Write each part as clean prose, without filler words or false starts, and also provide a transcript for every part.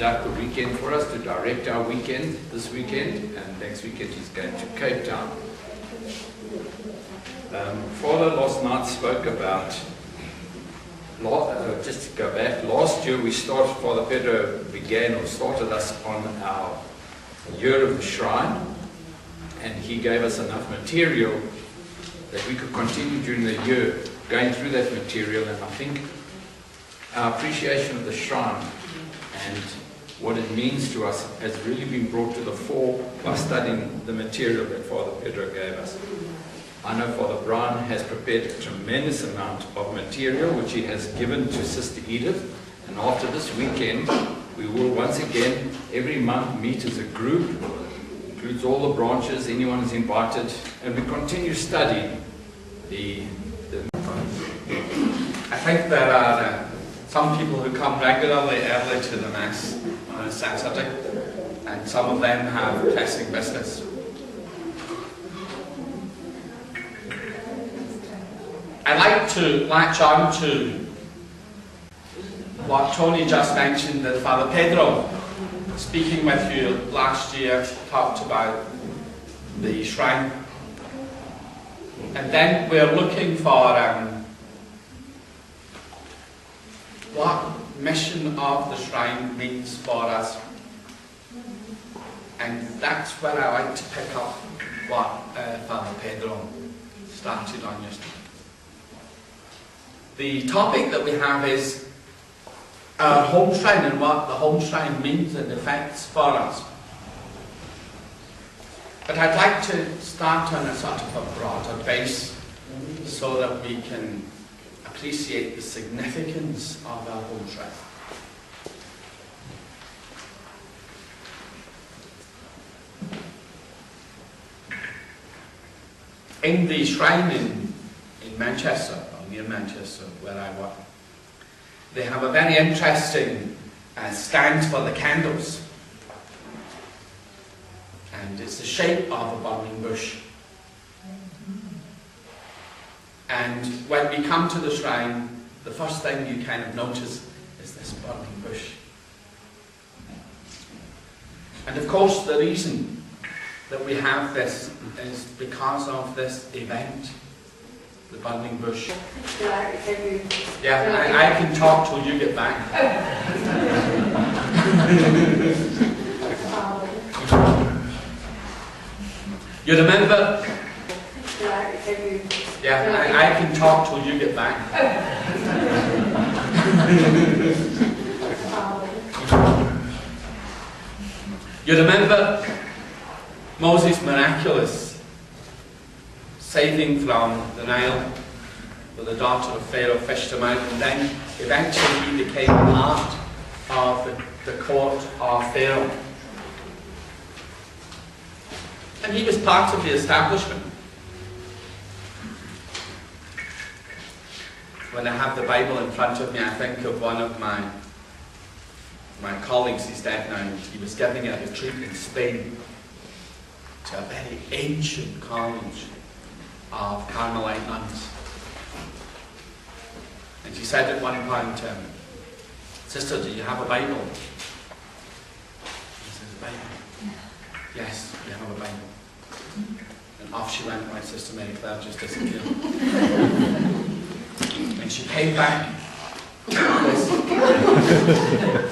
conduct the weekend for us, to direct our weekend this weekend, and next weekend he's going to Cape Town. Father last night spoke about, just to go back, last year Father Pedro started us on our year of the shrine, and he gave us enough material that we could continue during the year going through that material, and I think our appreciation of the shrine and what it means to us has really been brought to the fore by studying the material that Father Pedro gave us. I know Father Brian has prepared a tremendous amount of material which he has given to Sister Edith, and after this weekend we will once again every month meet as a group, includes all the branches, anyone is invited, and we continue studying the I think there are some people who come regularly early to the Mass on a Saturday, and some of them have pressing business. I'd like to latch on to what Tony just mentioned, that Father Pedro, speaking with you last year, talked about the shrine. And then we're looking for what mission of the shrine means for us. And that's where I like to pick up what Father Pedro started on yesterday. The topic that we have is our home shrine and what the home shrine means and affects for us. But I'd like to start on a sort of a broader base so that we can appreciate the significance of our home shrine. In the shrine in Manchester, or near Manchester, where I work, they have a very interesting stand for the candles. And it's the shape of a burning bush. And when we come to the shrine, the first thing you kind of notice is this burning bush. And of course the reason that we have this is because of this event, the burning bush. Yeah, I can talk till you get back. You remember? Yeah, I can talk till you get back. You remember Moses' miraculous saving from the Nile, where the daughter of Pharaoh fished him out, and then eventually he became part of the court of Pharaoh. And he was part of the establishment. When I have the Bible in front of me, I think of one of my colleagues. He's dead now. He was giving a retreat in Spain to a very ancient college of Carmelite nuns. And she said at one point, "Sister, do you have a Bible?" He says, "A Bible?" "Yes, we have a Bible." And off she went, my Sister Mary Claire just disappeared. And she came back with this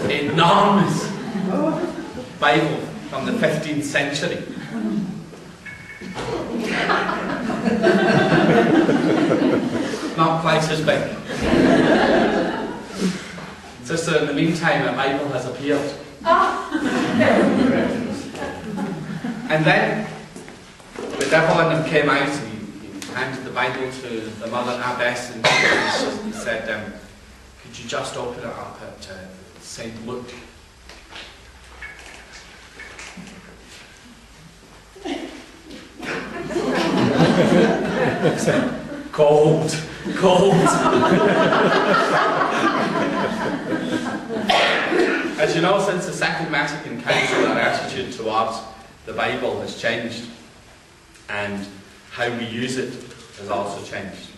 enormous Bible from the 15th century. Not quite as big. Sister, in the meantime, a Bible has appeared. And then the devil in him came out, and he handed the Bible to the Mother Abbess, and he said, "Could you just open it up at St. Luke?" He said, "Cold, cold." As you know, since the Second Vatican Council, our attitude towards the Bible has changed, and how we use it has also changed.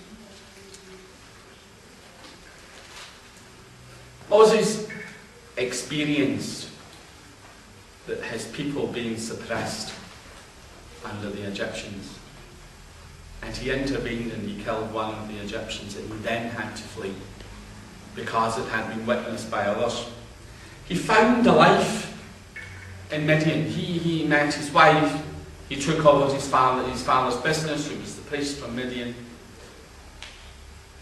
Moses experienced his people being suppressed under the Egyptians. And he intervened and he killed one of the Egyptians, and he then had to flee because it had been witnessed by others. He found a life in Midian. He met his wife. He took over his father's business, who was the priest from Midian.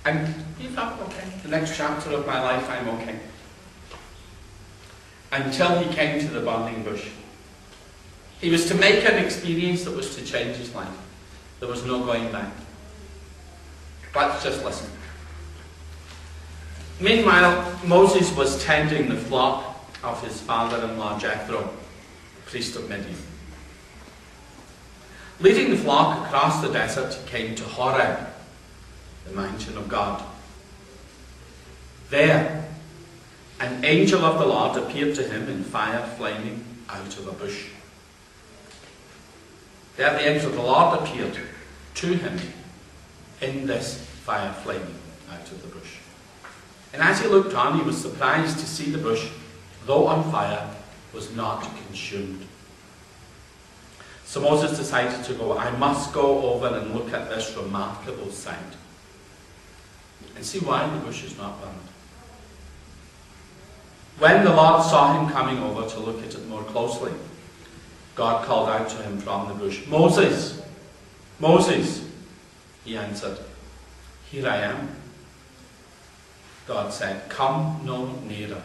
And he thought, okay, the next chapter of my life, I'm okay. Until he came to the burning bush. He was to make an experience that was to change his life. There was no going back. But just listen. Meanwhile, Moses was tending the flock of his father-in-law Jethro, priest of Midian. Leading the flock across the desert, he came to Horeb, the mountain of God. There, an angel of the Lord appeared to him in fire flaming out of a bush. There the angel of the Lord appeared to him in this fire flaming out of the bush. And as he looked on, he was surprised to see the bush, though on fire, was not consumed. So Moses decided to go. I must go over and look at this remarkable sight and see why the bush is not burned. When the Lord saw him coming over to look at it more closely, God called out to him from the bush, Moses, Moses. He answered, Here I am. God said, Come no nearer.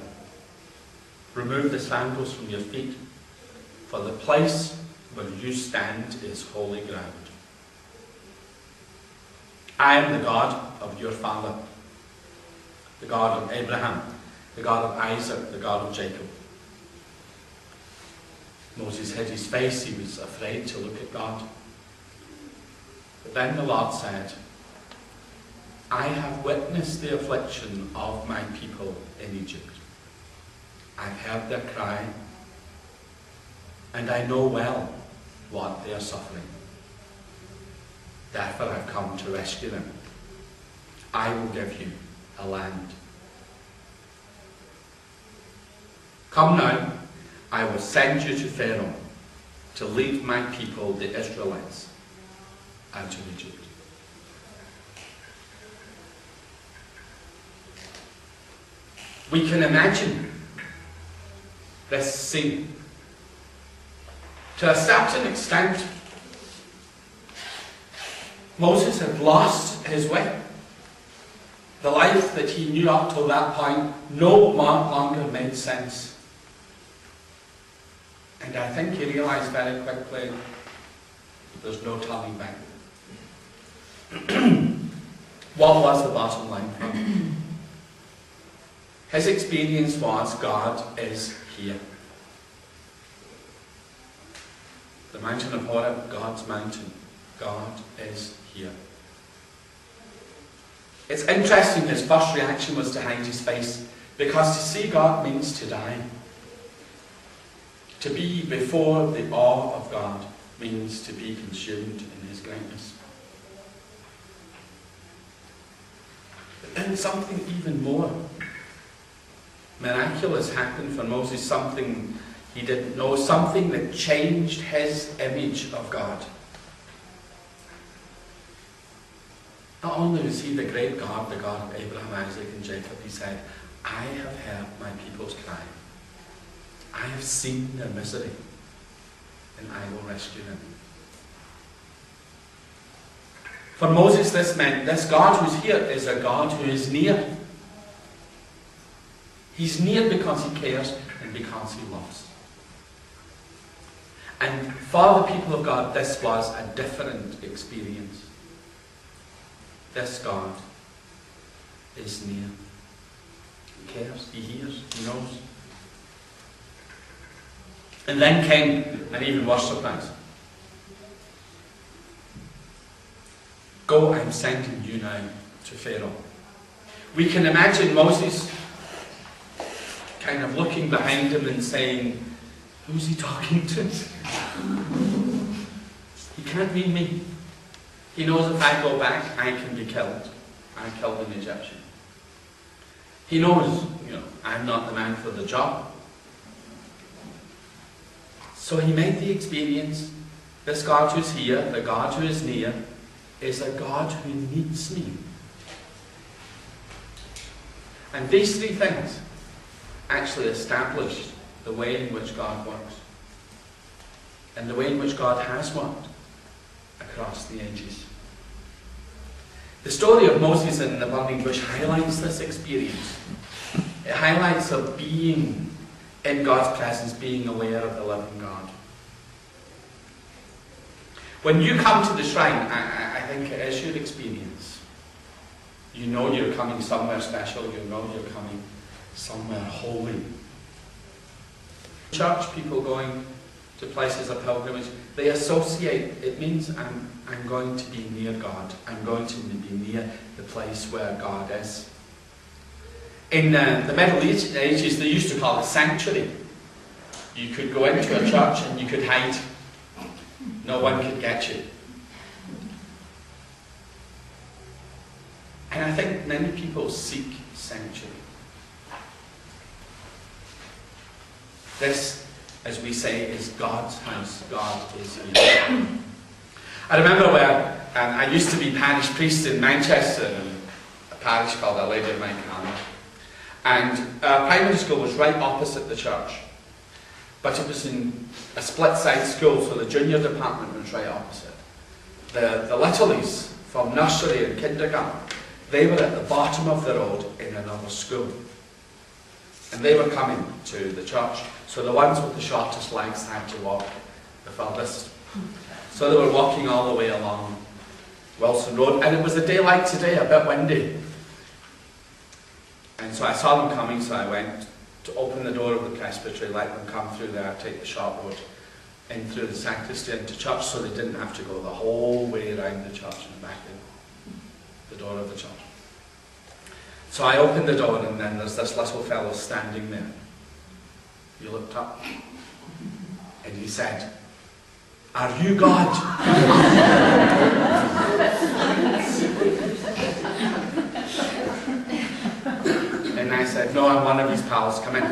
Remove the sandals from your feet, for the place where you stand is holy ground. I am the God of your father, the God of Abraham, the God of Isaac, the God of Jacob. Moses hid his face. He was afraid to look at God. But then the Lord said, I have witnessed the affliction of my people in Egypt. I've heard their cry, and I know well what they are suffering. Therefore I've come to rescue them. I will give you a land. Come now, I will send you to Pharaoh to lead my people, the Israelites, out of Egypt. We can imagine this scene. To a certain extent, Moses had lost his way. The life that he knew up till that point no longer made sense. And I think he realized very quickly there's no turning back. What was the bottom line for him? His experience was God is here. The mountain of Horeb, God's mountain. God is here. It's interesting his first reaction was to hide his face, because to see God means to die. To be before the awe of God means to be consumed in his greatness. But then something even more miraculous happened for Moses, something he didn't know, something that changed his image of God. Not only was he the great God, the God of Abraham, Isaac, and Jacob, he said, I have heard my people's cry. I have seen their misery, and I will rescue them. For Moses, this meant this God who's here is a God who is near. He's near because he cares and because he loves. And for the people of God, this was a different experience. This God is near. He cares, he hears, he knows. And then came an even worse surprise. Go, I'm sending you now to Pharaoh. We can imagine Moses kind of looking behind him and saying, who's he talking to? He can't mean me. He knows if I go back, I can be killed. I killed an Egyptian. He knows, I'm not the man for the job. So he made the experience, this God who's here, the God who is near, is a God who needs me. And these three things actually established the way in which God works, and the way in which God has worked across the ages. The story of Moses and the burning bush highlights this experience. It highlights of being in God's presence, being aware of the living God. When you come to the shrine, I think it is your experience. You know you're coming somewhere special, you know you're coming somewhere holy. Church, people going to places of pilgrimage, they associate, it means I'm going to be near God. I'm going to be near the place where God is. In the Middle Ages, they used to call it sanctuary. You could go into a church and you could hide. No one could get you. And I think many people seek sanctuary. This, as we say, is God's house. God is here. I remember where I used to be parish priest in Manchester, in a parish called Our Lady of Mount Carmel. And our primary school was right opposite the church. But it was in a split-side school, so the junior department was right opposite. The littlies from nursery and kindergarten, they were at the bottom of the road in another school. And they were coming to the church, so the ones with the shortest legs had to walk the furthest. So they were walking all the way along Wilson Road, and it was a day like today, a bit windy. And so I saw them coming, so I went to open the door of the presbytery, let them come through there, take the short road in through the sacristy into church, so they didn't have to go the whole way around the church and back in the door of the church. So I opened the door, and then there's this little fellow standing there. He looked up and he said, "Are you God?" And I said, "No, I'm one of his pals, come in."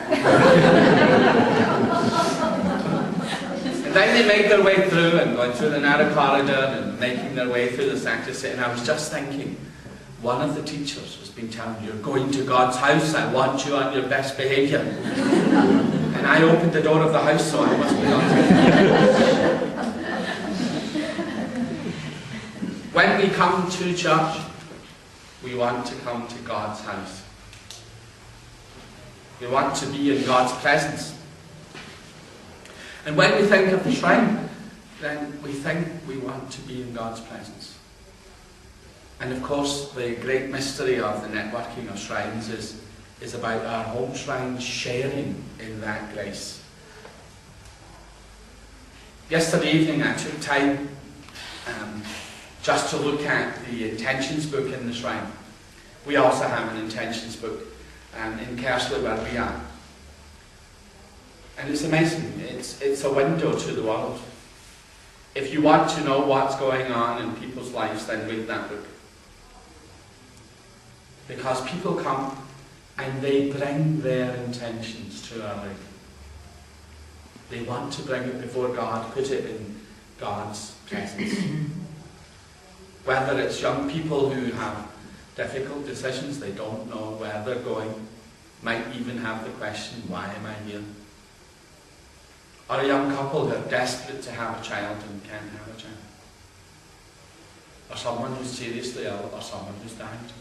And then they made their way through and going through the narrow corridor and making their way through the sacristy, and I was just thinking, one of the teachers has been telling you, "You're going to God's house, I want you on your best behaviour." And I opened the door of the house, so I must be on it. When we come to church, we want to come to God's house. We want to be in God's presence. And when we think of the shrine, then we think we want to be in God's presence. And of course, the great mystery of the networking of shrines is about our home shrines sharing in that grace. Yesterday evening I took time just to look at the intentions book in the shrine. We also have an intentions book in Kersley where we are. And it's amazing. It's a window to the world. If you want to know what's going on in people's lives, then read that book. Because people come and they bring their intentions to Our Lady. They want to bring it before God, put it in God's presence. Whether it's young people who have difficult decisions, they don't know where they're going, might even have the question, why am I here? Or a young couple who are desperate to have a child and can't have a child. Or someone who's seriously ill, or someone who's died.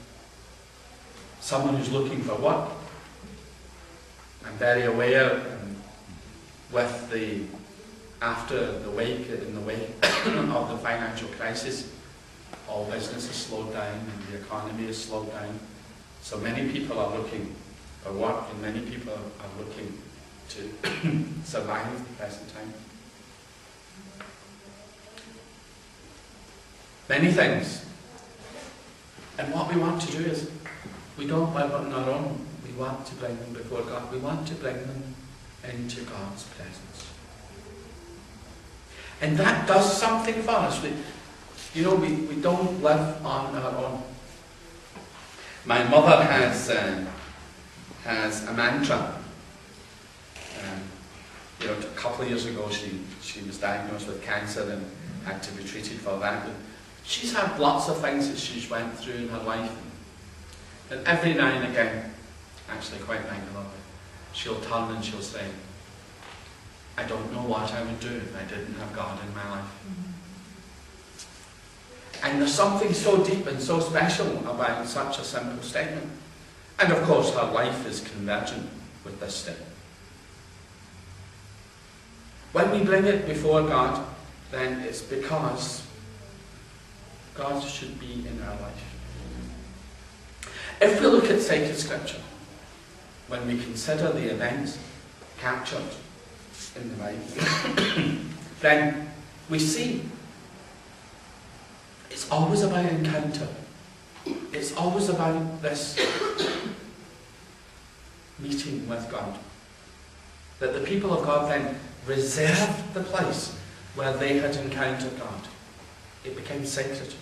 Someone who's looking for work. I'm very aware with after the wake of the financial crisis, all business has slowed down and the economy has slowed down. So many people are looking for work and many people are looking to survive the present time. Many things. And what we want to do is, we don't live on our own. We want to bring them before God. We want to bring them into God's presence. And that does something for us. We don't live on our own. My mother has a mantra. a couple of years ago she was diagnosed with cancer and had to be treated for that. But she's had lots of things that she's went through in her life. And every now and again, actually quite regularly, she'll turn and she'll say, I don't know what I would do if I didn't have God in my life. And there's something so deep and so special about such a simple statement. And of course her life is convergent with this statement. When we bring it before God, then it's because God should be in our life. If we look at sacred scripture, when we consider the events captured in the Bible, then we see it's always about encounter. It's always about this meeting with God. That the people of God then reserved the place where they had encountered God. It became sacred.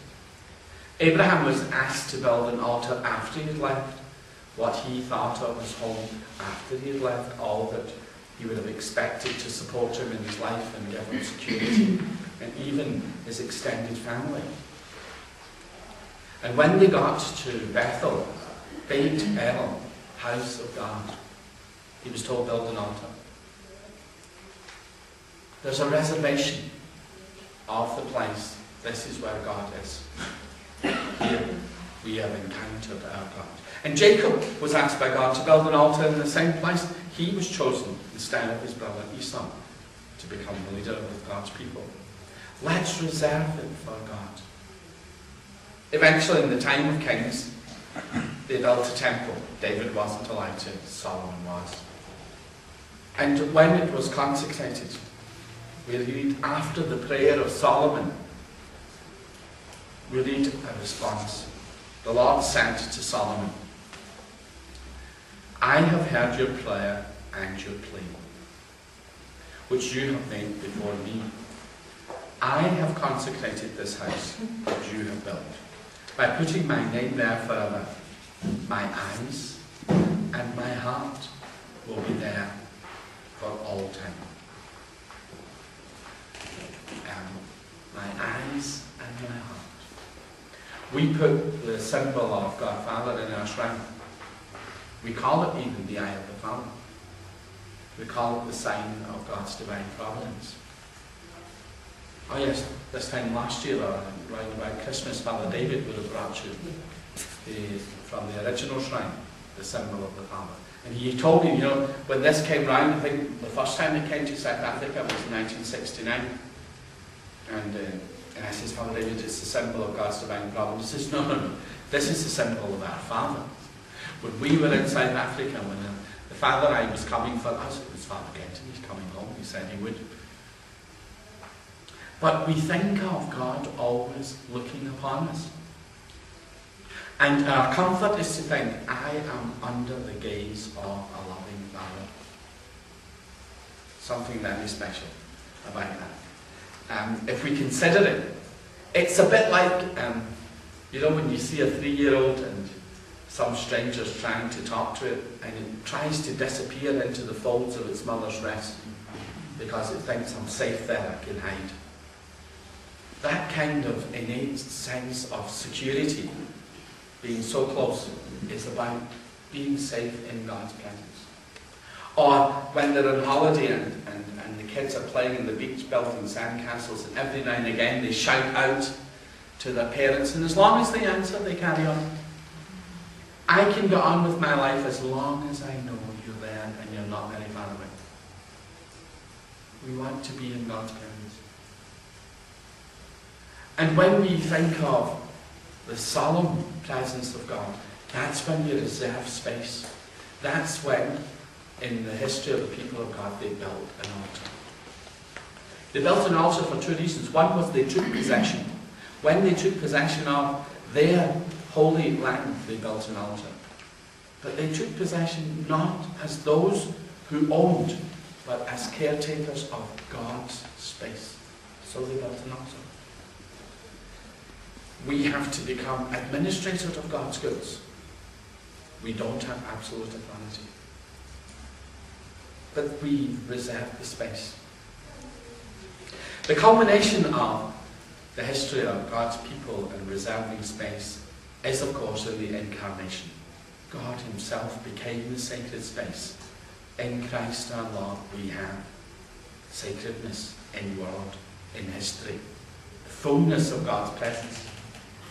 Abraham was asked to build an altar after he had left what he thought of as home, after he had left all that he would have expected to support him in his life and give him security, and even his extended family. And when they got to Bethel, Beit El, house of God, he was told, build an altar. There's a reservation of the place. This is where God is. Here we have encountered our God. And Jacob was asked by God to build an altar in the same place. He was chosen instead of his brother Esau to become the leader of God's people. Let's reserve it for God. Eventually, in the time of kings, they built a temple. David wasn't allowed to, Solomon was. And when it was consecrated, we read after the prayer of Solomon, we read a response. The Lord said to Solomon, I have heard your prayer and your plea, which you have made before me. I have consecrated this house that you have built, by putting my name there forever. My eyes and my heart will be there for all time. My eyes and my heart. We put the symbol of God Father in our shrine. We call it even the eye of the Father. We call it the sign of God's divine providence. Oh yes, this time last year, around about Christmas, Father David would have brought you from the original shrine, the symbol of the Father. And he told me, when this came round, I think the first time it came to South Africa was in 1969. And I says, Father David, it's the symbol of God's divine providence. He says, no, this is the symbol of our Father. When we were in South Africa, when the Father I was coming for us, it was Father Kenton, he's coming home, he said he would. But we think of God always looking upon us. And our comfort is to think, I am under the gaze of a loving Father. Something very special about that. If we consider it, it's a bit like, when you see a 3-year-old and some stranger's trying to talk to it and it tries to disappear into the folds of its mother's breast because it thinks I'm safe there, I can hide. That kind of innate sense of security, being so close, is about being safe in God's presence. Or when they're on holiday and the kids are playing in the beach building sandcastles, and every now and again they shout out to their parents, and as long as they answer, they carry on. I can go on with my life as long as I know you're there and you're not very far away. We want to be in God's presence. And when we think of the solemn presence of God, that's when we reserve space. That's when, in the history of the people of God, they built an altar. They built an altar for 2 reasons. One was they took possession. When they took possession of their holy land, they built an altar. But they took possession not as those who owned, but as caretakers of God's space. So they built an altar. We have to become administrators of God's goods. We don't have absolute authority. but we reserve the space. The culmination of the history of God's people and reserving space is, of course, in the incarnation. God himself became the sacred space. In Christ our Lord we have sacredness in world, in history, the fullness of God's presence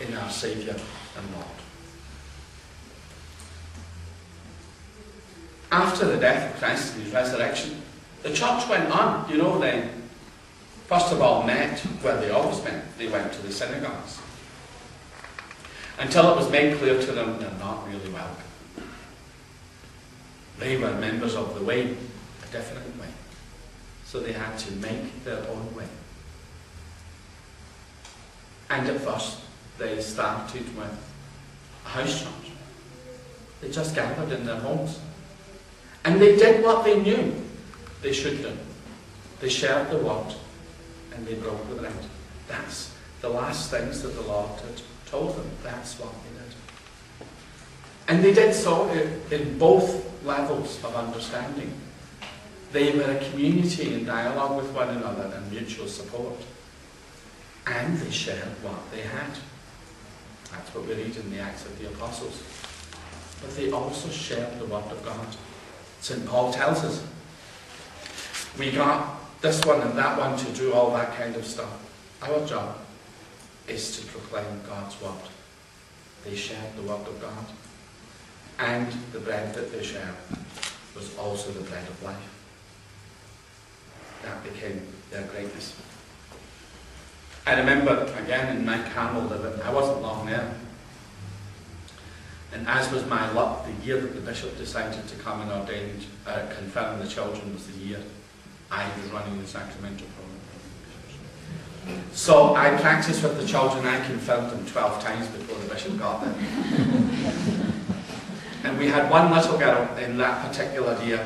in our Saviour and Lord. After the death of Christ and his resurrection, the church went on. They first of all met where they always went. They went to the synagogues. Until it was made clear to them they're not really welcome. They were members of the way, a different way. So they had to make their own way. And at first, they started with a house church. They just gathered in their homes. And they did what they knew they should do. They shared the word and they broke the bread. That's the last things that the Lord had told them. That's what they did. And they did so in both levels of understanding. They were a community in dialogue with one another and mutual support. And they shared what they had. That's what we read in the Acts of the Apostles. But they also shared the Word of God. St. Paul tells us, we got this one and that one to do all that kind of stuff. Our job is to proclaim God's Word. They shared the Word of God. And the bread that they shared was also the bread of life. That became their greatness. I remember, again, in Mount Carmel, I wasn't long there. And as was my luck, the year that the bishop decided to come and ordain, confirm the children was the year I was running the sacramental program. So I practiced with the children. I confirmed them 12 times before the bishop got there. And we had one little girl in that particular year,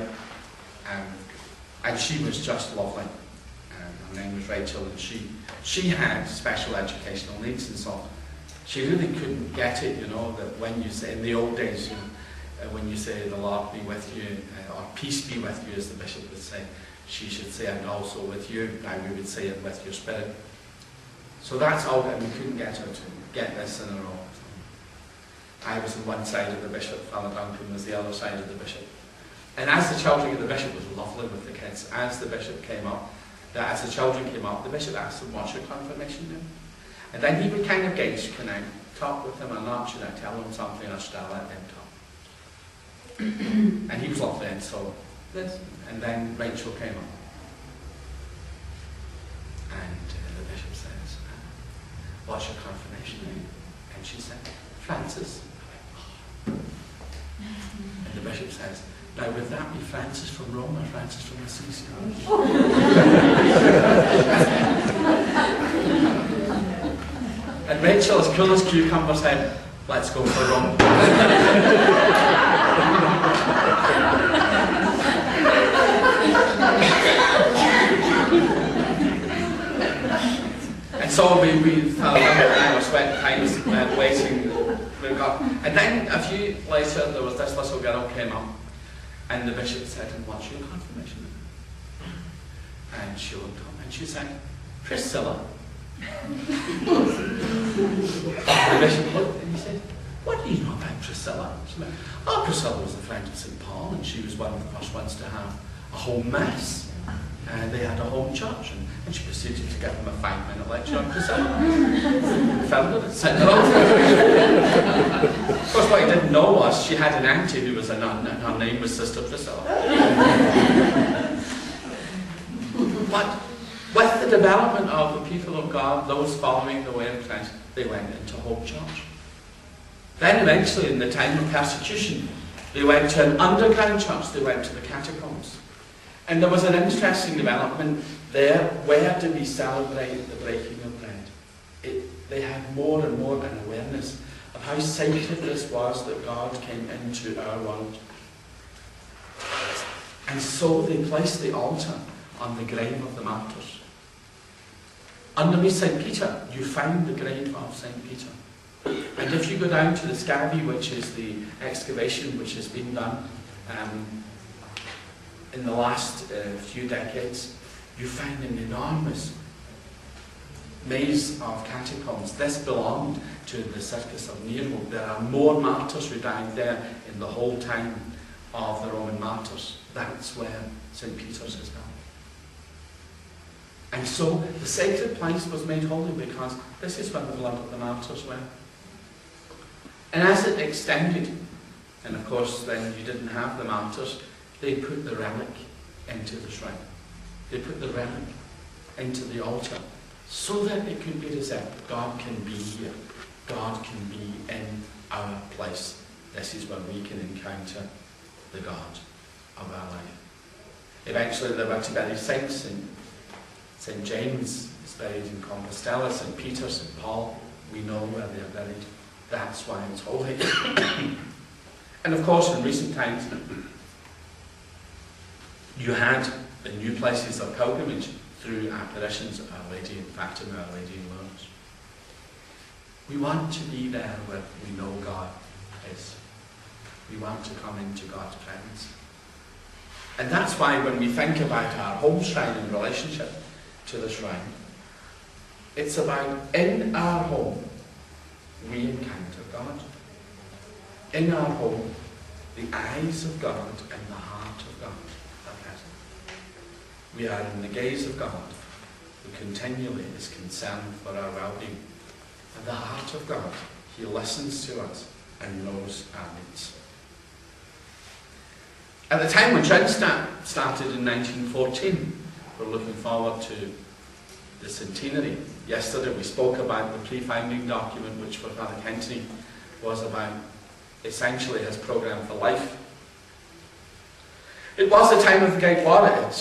and she was just lovely. Her name was Rachel, and she had special educational needs, and so she really couldn't get it, that when you say, in the old days, when you say the Lord be with you, or peace be with you, as the bishop would say, she should say, and also with you. Now we would say it with your spirit. So that's all, and we couldn't get her to get this in a row. I was on one side of the bishop, Father Duncan was the other side of the bishop. And as the children, the bishop was lovely with the kids. As the bishop came up, as the children came up, the bishop asked them, what's your confirmation name? And then he would kind of gauge, can I talk with them or not? Should I tell them something or should I let them talk? And he was lovely, and so, and then Rachel came up. And the bishop says, what's your confirmation name? And she said, Francis. And the bishop says, now would that be Francis from Rome or Francis from Assisi? And Rachel, as cool as cucumber, said, let's go for Rome. And so we fell I was spent time waiting. And then a few later, there was this little girl came up, and the bishop said, and what's your confirmation? And she looked up and she said, Priscilla. The bishop looked and he said, what do you know about Priscilla? She went, Priscilla was a friend of St. Paul, and she was one of the first ones to have a home mass. And they had a home church, and she proceeded to give them a 5-minute lecture on Priscilla. Filmed it, sent it on. Of course, what he didn't know was she had an auntie who was a nun, and her name was Sister Priscilla. But with the development of the people of God, those following the way of Christ, they went into home church. Then eventually, in the time of persecution, they went to an underground church, they went to the catacombs. And there was an interesting development there. Where do we celebrate the breaking of bread? They had more and more an awareness of how sacred this was that God came into our world. And so they placed the altar on the grave of the martyrs. Underneath St. Peter, you find the grave of St. Peter. And if you go down to the Scavi, which is the excavation which has been done, in the last few decades, you find an enormous maze of catacombs. This belonged to the Circus of Nero. There are more martyrs who died there in the whole time of the Roman martyrs. That's where St. Peter's is now. And so the sacred place was made holy because this is where the blood of the martyrs were. And as it extended, and of course then you didn't have the martyrs, they put the relic into the shrine. They put the relic into the altar so that it could be deserved. God can be here. God can be in our place. This is where we can encounter the God of our life. Eventually there were to bury saints. St. James is buried in Compostela, St. Peter, St. Paul. We know where they are buried. That's why it's holy. And of course, in recent times, you had the new places of pilgrimage through apparitions of Our Lady in Fatima, Our Lady in Lourdes. We want to be there where we know God is. We want to come into God's presence. And that's why when we think about our home shrine in relationship to the shrine, it's about in our home we encounter God. In our home, the eyes of God and the heart of God are present. We are in the gaze of God, who continually is concerned for our well-being. And the heart of God, he listens to us and knows our needs. At the time when Trinstadt started in 1914, we're looking forward to the centenary. Yesterday we spoke about the pre-founding document, which for Father Kentney was about essentially his programme for life. It was the time of the Great War. It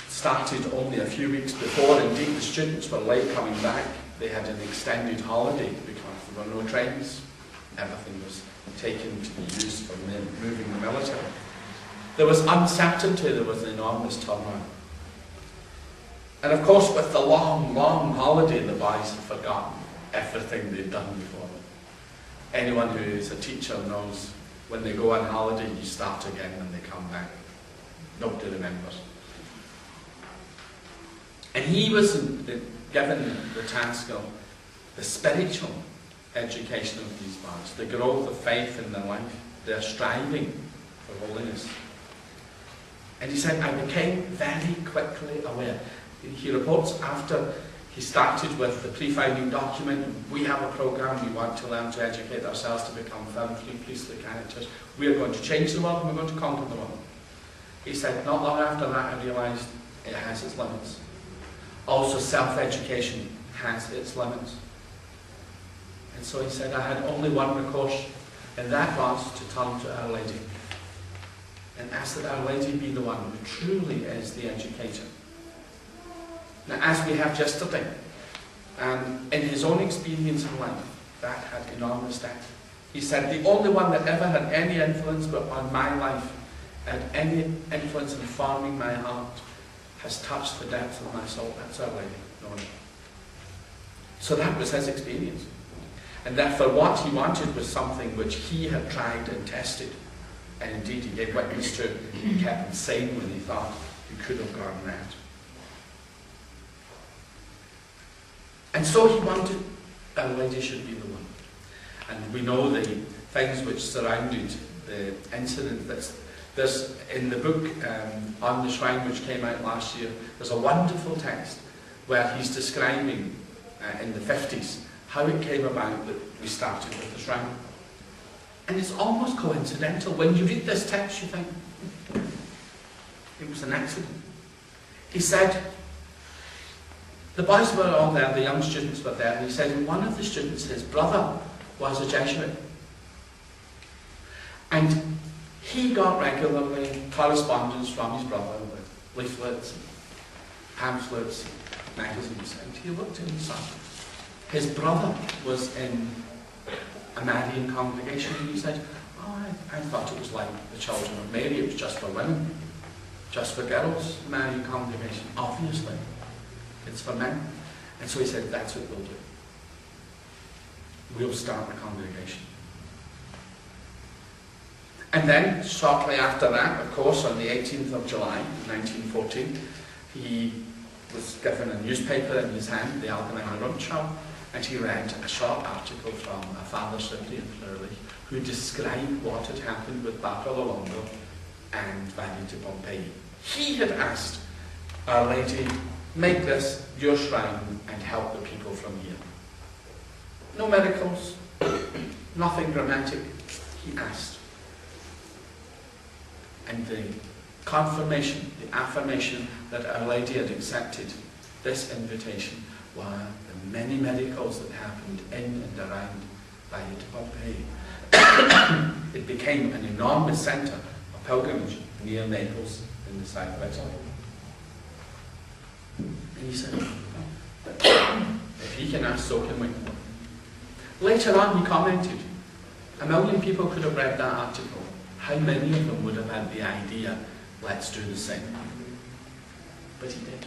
started only a few weeks before. Indeed, the students were late coming back. They had an extended holiday because there were no trains. Everything was taken to be used for moving the military. There was uncertainty, there was enormous turmoil. And of course, with the long, long holiday, the boys had forgotten everything they'd done before. Anyone who is a teacher knows when they go on holiday, you start again when they come back. Nobody remembers. And he was given the task of the spiritual education of these boys, the growth of faith in their life, their striving for holiness. And he said, I became very quickly aware. He reports after he started with the pre-founding document, we have a programme, we want to learn to educate ourselves to become firm, free, priestly characters. We are going to change the world and we're going to conquer the world. He said, not long after that I realised it has its limits. Also self-education has its limits. And so he said, I had only one recourse, and that was to turn to Our Lady and ask that Our Lady be the one who truly is the educator. Now, as we have yesterday, in his own experience in life, that had enormous depth. He said, the only one that ever had any influence but on my life, had any influence in forming my heart, has touched the depths of my soul. That's Our Lady. No one. So that was his experience. And therefore what he wanted was something which he had tried and tested. And indeed he gave witness to. He kept him sane when he thought he could have gone mad. And so he wanted Our Lady should be the one. And we know the things which surrounded the incident. There's in the book on the shrine which came out last year, there's a wonderful text where he's describing in the 50s how it came about that we started with the shrine. And it's almost coincidental. When you read this text, you think, it was an accident. He said, the boys were all there, the young students were there, and he said one of the students, his brother, was a Jesuit. And he got regularly correspondence from his brother with leaflets, pamphlets, magazines, and he looked and saw his brother was in a Marian congregation, and he said, oh, I thought it was like the Children of Mary, it was just for women, just for girls, Marian congregation. Obviously, it's for men. And so he said, that's what we'll do. We'll start the congregation. And then, shortly after that, of course, on the 18th of July, 1914, he was given a newspaper in his hand, the Allgemeine Rundschau, and he read a short article from a Father Cyprian Fleury, who described what had happened with Bartolo Longo and Valle de Pompeii. He had asked Our Lady, make this your shrine and help the people from here. No miracles, nothing dramatic, he asked. And the confirmation, the affirmation that Our Lady had accepted this invitation were the many miracles that happened in and around Valle de Pompeii. It became an enormous centre of pilgrimage near Naples in the south of Italy. And he said, if he can ask, so can we. Later on he commented, 1 million people could have read that article. How many of them would have had the idea, let's do the same? But he did.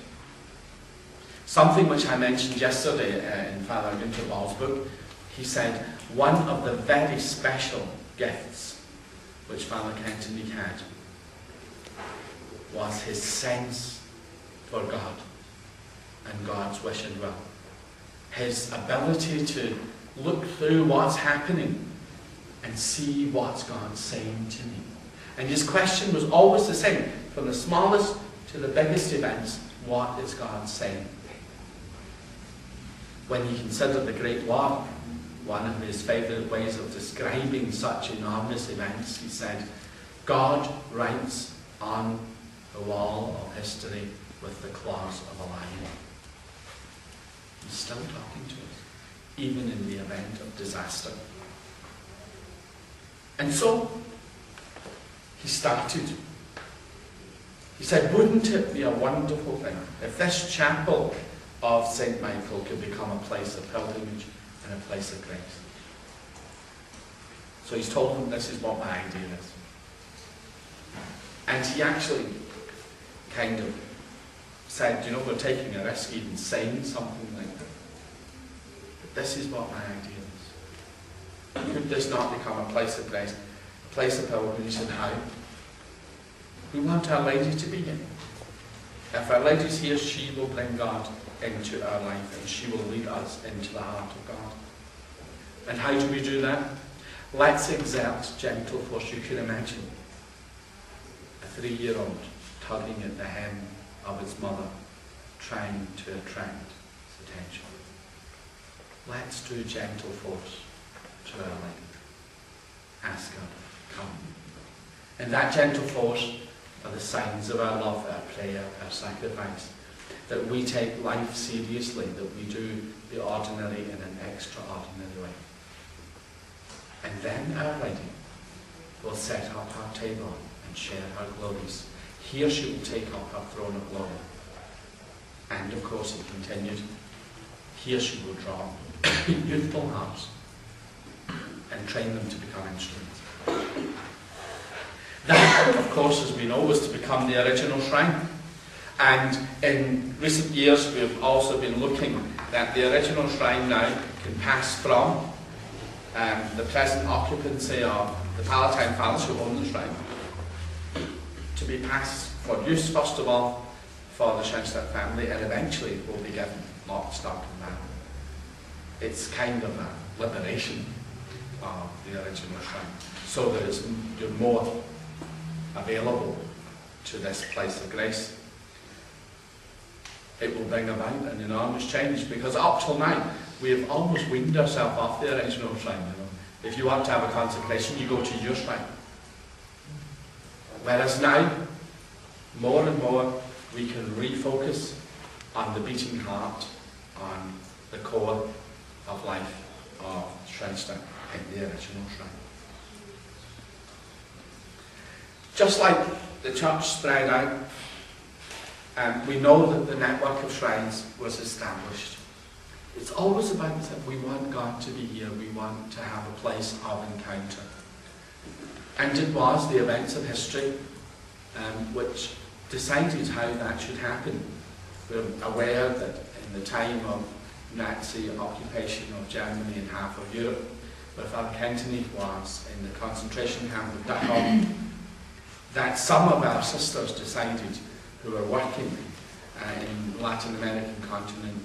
Something which I mentioned yesterday in Father Günther Ball's book, he said one of the very special gifts which Father Kentenich had was his sense for God and God's wish and will. His ability to look through what's happening and see what's God saying to me. And his question was always the same, from the smallest to the biggest events, what is God saying? When he considered the Great War, one of his favourite ways of describing such enormous events, he said, God writes on the wall of history with the claws of a lion. He's still talking to us, even in the event of disaster. And so, he started. He said, wouldn't it be a wonderful thing if this chapel of St. Michael could become a place of pilgrimage and a place of grace? So he's told them, this is what my idea is. And he actually kind of said, you know, we're taking a risk even saying something like that. But this is what my idea is. Could this not become a place of grace, a place of pilgrimage, and how? We want Our Lady to be here. If Our Lady's here, she will bring God into our life and she will lead us into the heart of God. And how do we do that? Let's exert gentle force. You can imagine a 3-year-old tugging at the hem of its mother, trying to attract its attention. Let's do gentle force to Our Lady. Ask her, come. And that gentle force are the signs of our love, our prayer, our sacrifice. That we take life seriously, that we do the ordinary in an extraordinary way. And then Our Lady will set up her table and share her glories. Here she will take up her throne of glory. And of course, he continued, here she will draw youthful hearts and train them to become instruments. That, of course, as we know, was to become the original shrine. And in recent years, we've also been looking that the original shrine now can pass from the present occupancy of the Palatine Palace, who own the shrine, to be passed for use, first of all, for the Schoenstatt family, and eventually will be given lock, stock and barrel. It's kind of a liberation of the original shrine, so that you're more available to this place of grace. It will bring about an enormous change, because up till now we've almost weaned ourselves off the original shrine. You know? If you want to have a consecration, you go to your shrine. Whereas now, more and more, we can refocus on the beating heart, on the core of life of Schoenstatt in the original shrine. Just like the church spread out, we know that the network of shrines was established. It's always about that we want God to be here, we want to have a place of encounter. And it was the events of history which decided how that should happen. We're aware that in the time of Nazi occupation of Germany and half of Europe, where Father Kentenich was in the concentration camp of Dachau, that some of our sisters decided, who were working in Latin American continent,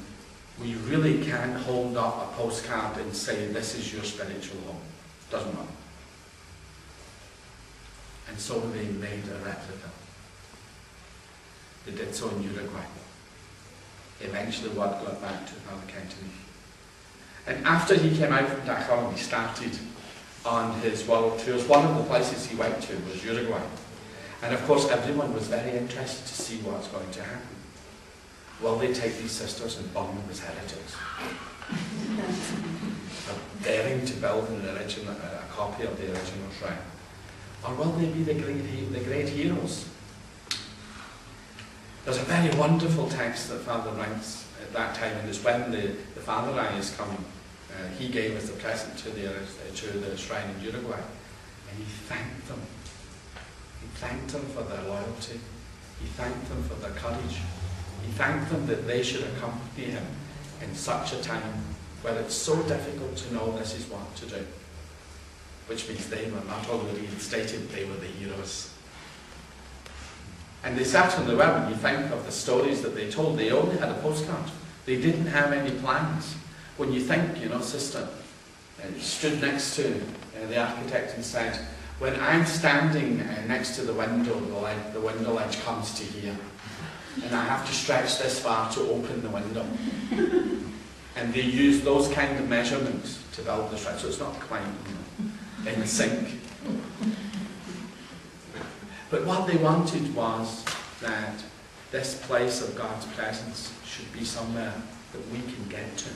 we really can't hold up a postcard and say, this is your spiritual home. Doesn't work. And so they made a replica. They did so in Uruguay. Eventually word got back to Father Kentenich. And after he came out from Dachau, he started on his world tours. One of the places he went to was Uruguay. And of course everyone was very interested to see what's going to happen. Will they take these sisters and burn them as heretics? Daring to build a copy of the original shrine? Or will they be the great heroes? There's a very wonderful text that Father writes at that time, and it's when the Father Eye is coming. He gave us the present to the shrine in Uruguay, and he thanked them. He thanked them for their loyalty. He thanked them for their courage. He thanked them that they should accompany him in such a time where it's so difficult to know this is what to do. Which means they were not only reinstated, they were the heroes. And they certainly were. When you think of the stories that they told, they only had a postcard. They didn't have any plans. When you think, Sister stood next to the architect and said, when I'm standing next to the window, the window ledge comes to here, and I have to stretch this far to open the window. And they used those kind of measurements to build the shrine, so it's not quite in sync. But what they wanted was that this place of God's presence should be somewhere that we can get to.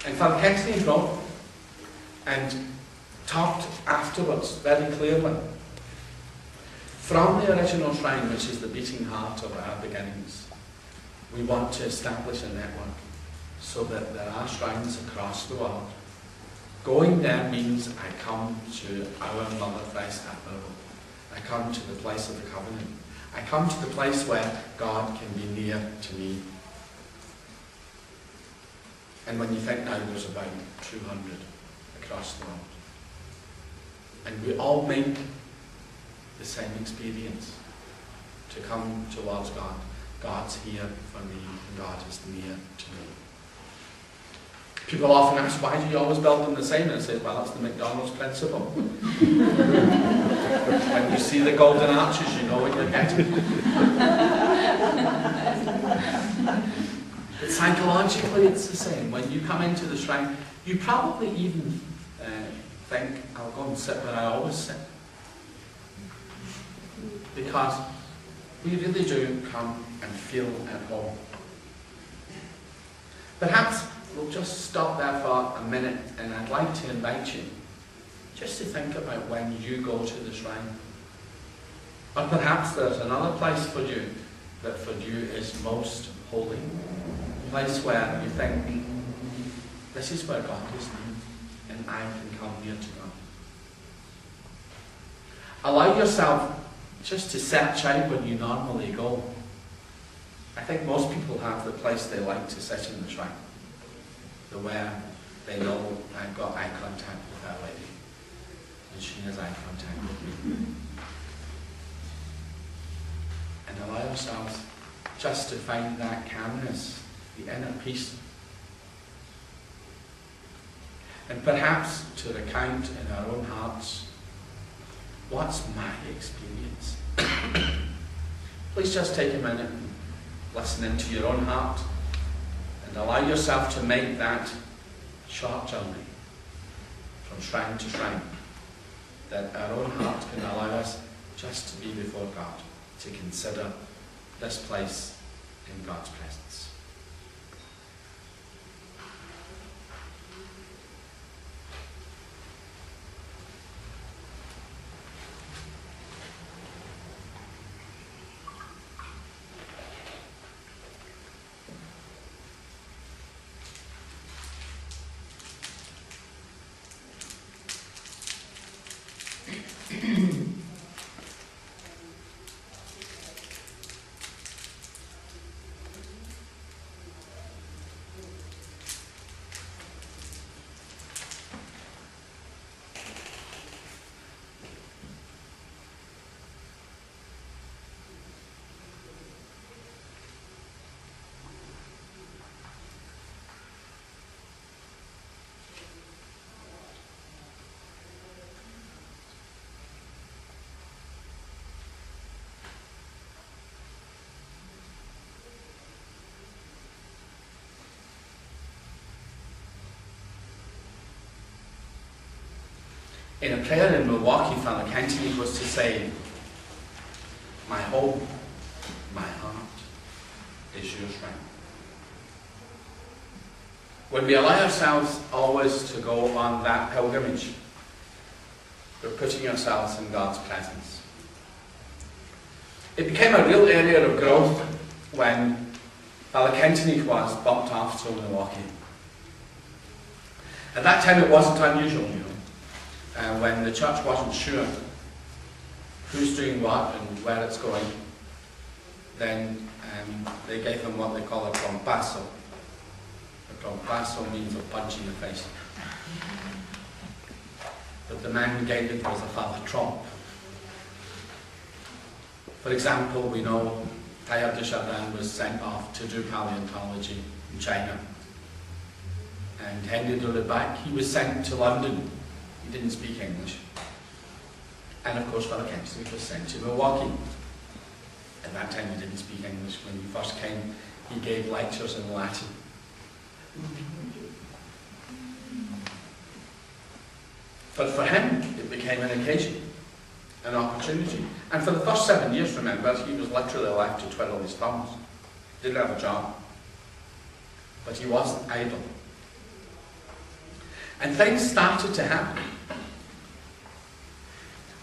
And Father Kentenich wrote and talked afterwards very clearly. From the original shrine, which is the beating heart of our beginnings, we want to establish a network so that there are shrines across the world. Going there means I come to our Mother Christ Admirable. I come to the place of the covenant. I come to the place where God can be near to me. And when you think now there's about 200 across the world. And we all make the same experience to come towards God. God's here for me, and God is near to me. People often ask, why do you always build them the same? And I say, well, that's the McDonald's principle. When you see the golden arches, you know what you're getting. But psychologically, it's the same. When you come into the shrine, you probably even think, I'll go and sit where I always sit. Because we really do come and feel at home. Perhaps we'll just stop there for a minute, and I'd like to invite you just to think about when you go to the shrine. Or perhaps there's another place for you that for you is most holy. A place where you think, this is where God is near, and I can come near to God. Allow yourself just to search out when you normally go. I think most people have the place they like to sit in the shrine. Where they know I've got eye contact with Our Lady, and she has eye contact with me. And allow ourselves just to find that calmness, the inner peace. And perhaps to recount in our own hearts, what's my experience? Please just take a minute and listen into your own heart. And allow yourself to make that short journey from shrine to shrine, that our own heart can allow us just to be before God, to consider this place in God's presence. In a prayer in Milwaukee, Father Kentenich was to say, "My home, my heart is your shrine." When we allow ourselves always to go on that pilgrimage, we're putting ourselves in God's presence. It became a real area of growth when Father Kentenich was bumped off to Milwaukee. At that time it wasn't unusual, when the church wasn't sure who's doing what and where it's going, then they gave them what they call a trompasso. A trompasso means a punch in the face. But the man who gave it was a Father Tromp. For example, we know Teilhard de Chardin was sent off to do paleontology in China. And Henry de Lubac, he was sent to London. He didn't speak English. And of course, Father Kentenich was sent to Milwaukee. At that time, he didn't speak English. When he first came, he gave lectures in Latin. But for him, it became an occasion, an opportunity. And for the first 7 years, remember, he was literally left to twiddle his thumbs. Didn't have a job. But he wasn't idle. And things started to happen.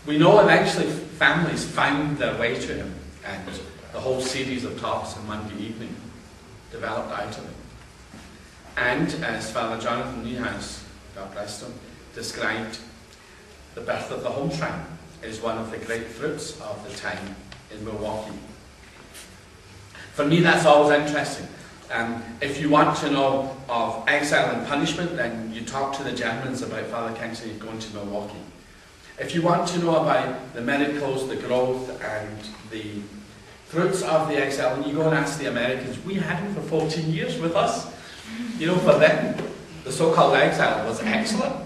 We know eventually families found their way to him, and the whole series of talks on Monday evening developed out of it. And as Father Jonathan Niehaus, God bless him, described, the birth of the home shrine is one of the great fruits of the time in Milwaukee. For me, that's always interesting. If you want to know of exile and punishment, then you talk to the Germans about Father Kentenich going to Milwaukee. If you want to know about the miracles, the growth, and the fruits of the exile, and you go and ask the Americans, we had him for 14 years with us. For them, the so-called exile was excellent.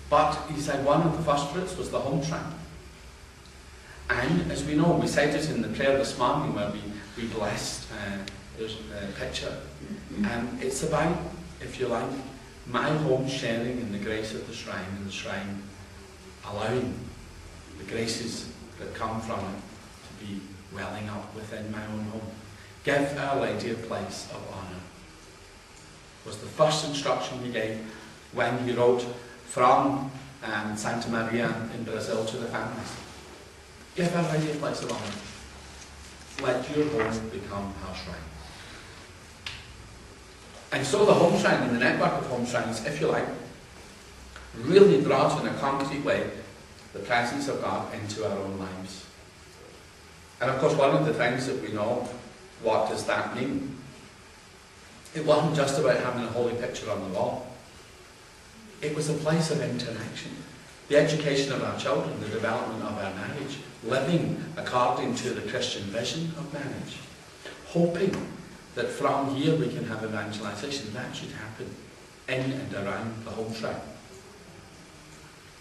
But he said one of the first fruits was the home shrine. And as we know, we said it in the prayer this morning where we blessed, there's a picture. It's about, if you like, my home sharing in the grace of the shrine, and the shrine allowing the graces that come from it to be welling up within my own home. Give Our Lady a place of honour was the first instruction he gave when he wrote from Santa Maria in Brazil to the families. Give Our Lady a place of honour. Let your home become our shrine. And so the home shrine and the network of home shrines, if you like, really brought in a concrete way the presence of God into our own lives. And of course, one of the things that we know, what does that mean? It wasn't just about having a holy picture on the wall. It was a place of interaction. The education of our children, the development of our marriage, living according to the Christian vision of marriage, hoping that from here we can have evangelization. That should happen in and around the home shrine.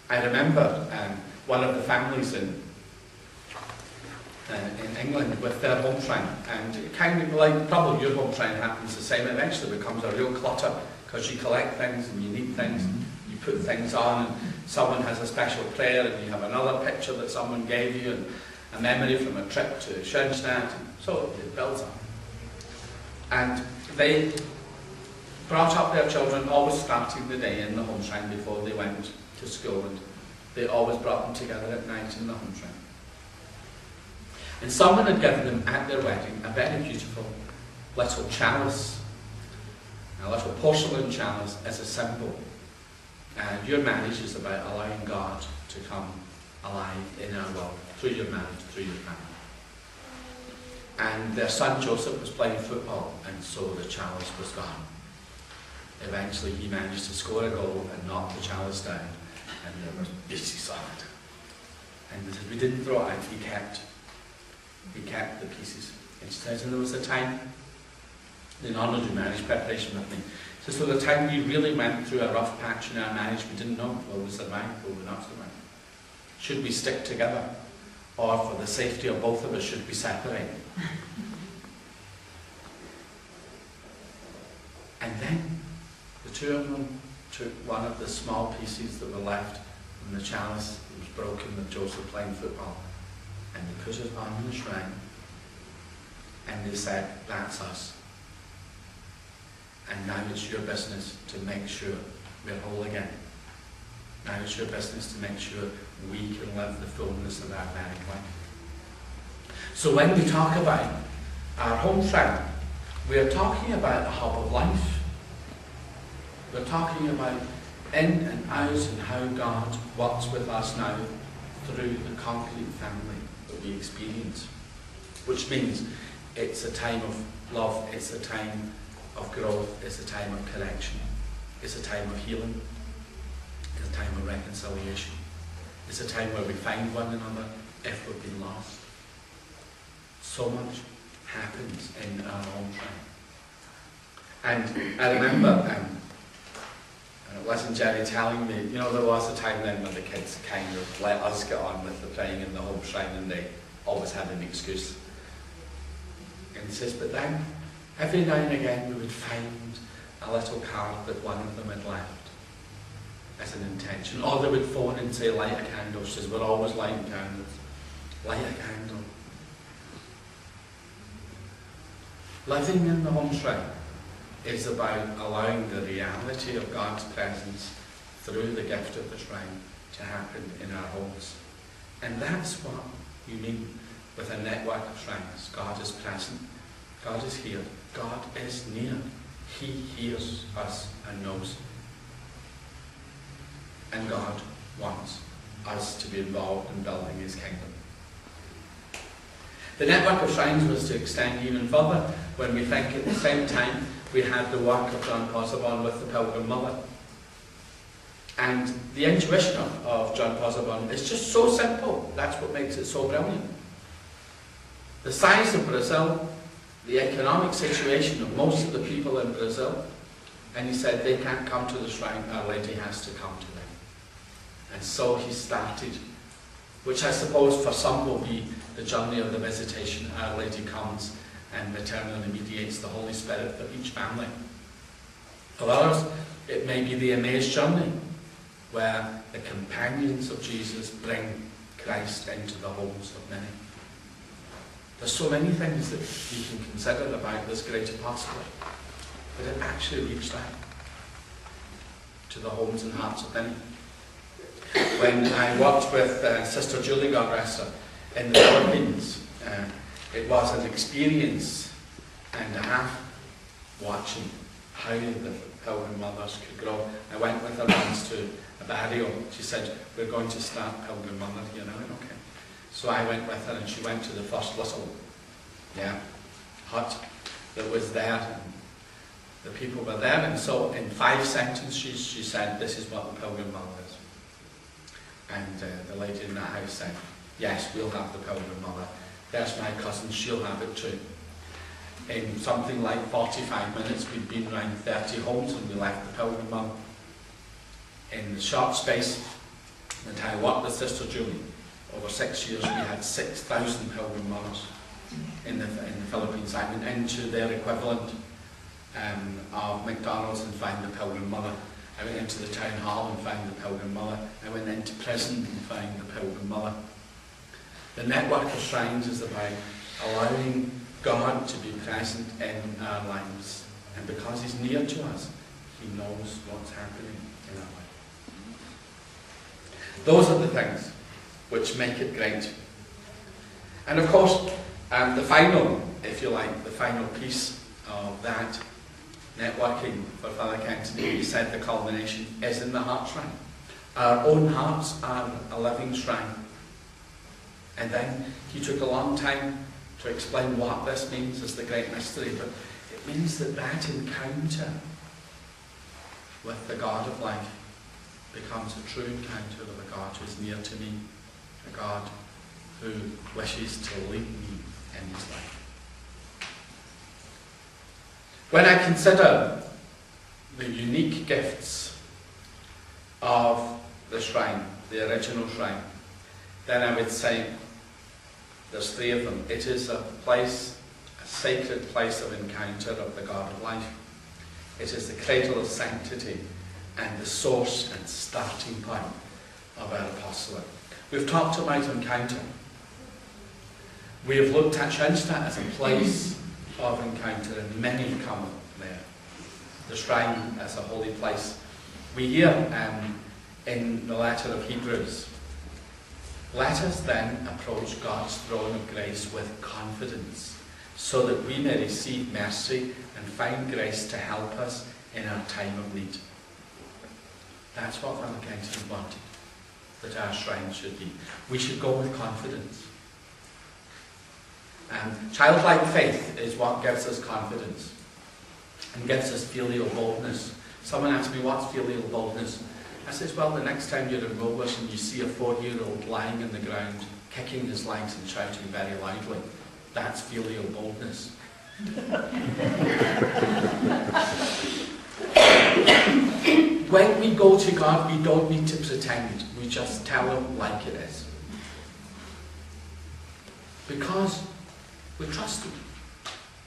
I remember one of the families in England with their home shrine, and kind of like probably your home shrine happens the same. It eventually becomes a real clutter because you collect things and you need things, and you put things on, and someone has a special prayer, and you have another picture that someone gave you, and a memory from a trip to Schoenstatt, so it builds up. And they brought up their children, always starting the day in the home shrine before they went to school, and they always brought them together at night in the home shrine. And someone had given them at their wedding a very beautiful little chalice, a little porcelain chalice as a symbol. And your marriage is about allowing God to come alive in our world through your marriage, through your family. And their son Joseph was playing football, and so the chalice was gone. Eventually he managed to score a goal and knock the chalice down, and there was pieces of it. And because we didn't throw it out, he kept the pieces. And there was a time, in honour of marriage preparation with me, so the time we really went through a rough patch in our marriage, we didn't know, will we survive, will we not survive? Should we stick together? Or for the safety of both of us, should we separate? And then the two of them took one of the small pieces that were left from the chalice that was broken with Joseph playing football, and they put it on the shrine, and they said, that's us. And now it's your business to make sure we're whole again. Now it's your business to make sure we can live the fullness of our married life. So when we talk about our home shrine, we are talking about the hub of life. We're talking about in and out and how God works with us now through the concrete family that we experience. Which means it's a time of love, it's a time of growth, it's a time of connection, it's a time of healing, it's a time of reconciliation, it's a time where we find one another if we've been lost. So much happens in our home shrine. And I remember, it wasn't Jerry telling me, there was a time then when the kids kind of let us get on with the praying in the home shrine, and they always had an excuse. And he says, but then, every now and again we would find a little card that one of them had left as an intention. Or they would phone and say, light a candle. She says, we're always lighting candles. Light a candle. Living in the home shrine is about allowing the reality of God's presence through the gift of the shrine to happen in our homes. And that's what you mean with a network of shrines. God is present. God is here. God is near. He hears us and knows. And God wants us to be involved in building His kingdom. The network of shrines was to extend even further when we think at the same time we had the work of John Posibon with the Pilgrim Mother. And the intuition of John Posibon is just so simple. That's what makes it so brilliant. The size of Brazil, the economic situation of most of the people in Brazil, and he said they can't come to the shrine, Our Lady has to come to them. And so he started, which I suppose for some will be the journey of the visitation. Our Lady comes and maternally mediates the Holy Spirit for each family. For others, it may be the Emmaus journey, where the companions of Jesus bring Christ into the homes of many. There's so many things that we can consider about this great apostolate, but it actually reached out to the homes and hearts of many. When I worked with Sister Julie, God rest her, in the Philippines, it was an experience and a half watching how the Pilgrim Mothers could grow. I went with her once to a barrio. She said, we're going to start Pilgrim Mother here now. Okay. So I went with her, and she went to the first little hut that was there, and the people were there. And so in 5 sentences she said, this is what the Pilgrim Mother is. And the lady in that house said, yes, we'll have the Pilgrim Mother. There's my cousin, she'll have it too. In something like 45 minutes, we'd been around 30 homes, and we left the Pilgrim Mother. In the short space that I worked with Sister Julie, over 6 years, we had 6,000 Pilgrim Mothers in the Philippines. I went into their equivalent of McDonald's and found the Pilgrim Mother. I went into the town hall and found the Pilgrim Mother. I went into prison and found the Pilgrim Mother. The network of shrines is about allowing God to be present in our lives. And because He's near to us, He knows what's happening in our life. Those are the things which make it great. And of course, the final, if you like, the final piece of that networking for Father Kenton, he said the culmination is in the heart shrine. Our own hearts are a living shrine. And then he took a long time to explain what this means as the great mystery, but it means that that encounter with the God of life becomes a true encounter with a God who is near to me, a God who wishes to lead me in His life. When I consider the unique gifts of the shrine, the original shrine, then I would say there's 3 of them. It is a place, a sacred place of encounter of the God of life. It is the cradle of sanctity and the source and starting point of our apostolate. We've talked about encounter. We have looked at Schoenstatt as a place of encounter, and many come there. The shrine as a holy place. We hear in the letter of Hebrews, let us then approach God's throne of grace with confidence, so that we may receive mercy and find grace to help us in our time of need. That's what Father Kensington wanted, that our shrine should be. We should go with confidence. Childlike faith is what gives us confidence and gives us filial boldness. Someone asked me, what's filial boldness? I says, well, the next time you're in Woolwich and you see a 4-year-old lying in the ground, kicking his legs and shouting very loudly, that's filial boldness. When we go to God, we don't need to pretend. We just tell him like it is. Because we trust him.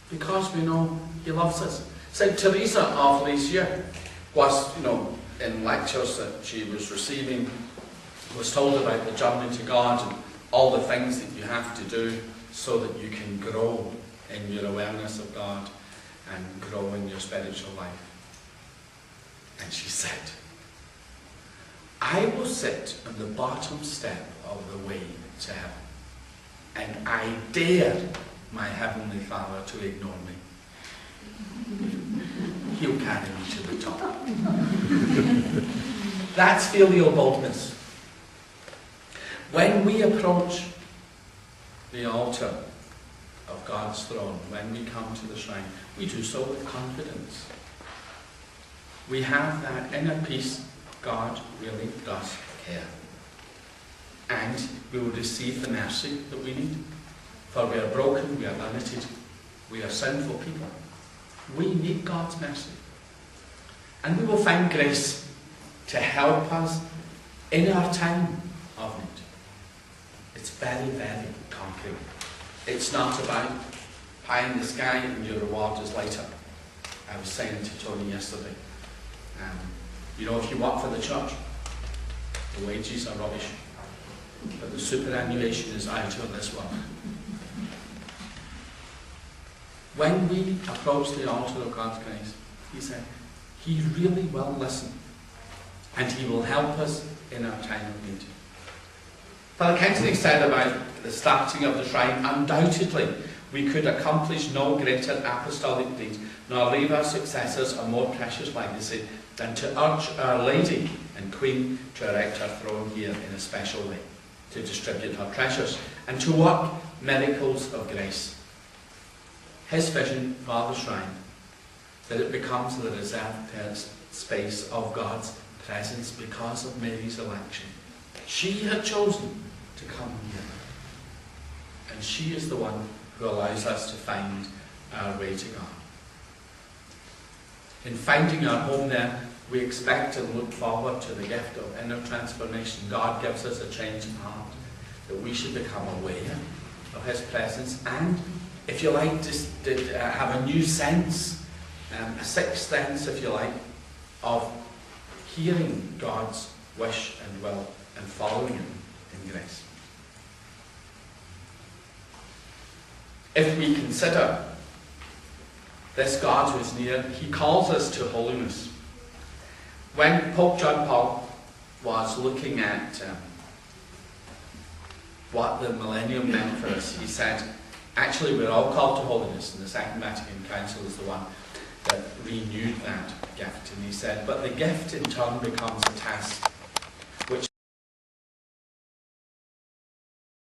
Because we know he loves us. St. Teresa of Lisieux was, in lectures that she was receiving, was told about the journey to God and all the things that you have to do so that you can grow in your awareness of God and grow in your spiritual life. And she said, I will sit on the bottom step of the way to heaven, and I dare my Heavenly Father to ignore me. He'll carry me to the top. That's filial boldness. When we approach the altar of God's throne, when we come to the shrine, we do so with confidence. We have that inner peace. God really does care. And we will receive the mercy that we need. For we are broken, we are limited, we are sinful people. We need God's mercy. And we will find grace to help us in our time of need. It's very, very concrete. It's not about pie in the sky and your reward is later. I was saying to Tony yesterday, if you work for the church, the wages are rubbish, but the superannuation is out of this world. When we approach the altar of God's grace, he said, he really will listen, and he will help us in our time of need. Father Kensington said about the starting of the shrine, undoubtedly we could accomplish no greater apostolic deed, nor leave our successors a more precious legacy than to urge Our Lady and Queen to erect her throne here in a special way, to distribute her treasures, and to work miracles of grace. His vision for the shrine, that it becomes the reserved space of God's presence because of Mary's election. She had chosen to come here, and she is the one who allows us to find our way to God. In finding our home there, we expect to look forward to the gift of inner transformation. God gives us a change of heart, that we should become aware of his presence and, if you like, just have a new sense, a sixth sense, if you like, of hearing God's wish and will and following him in grace. If we consider this God who is near, he calls us to holiness. When Pope John Paul was looking at what the millennium meant for us, he said, actually we're all called to holiness, and the Second Vatican Council is the one that renewed that gift. And he said, but the gift in turn becomes a task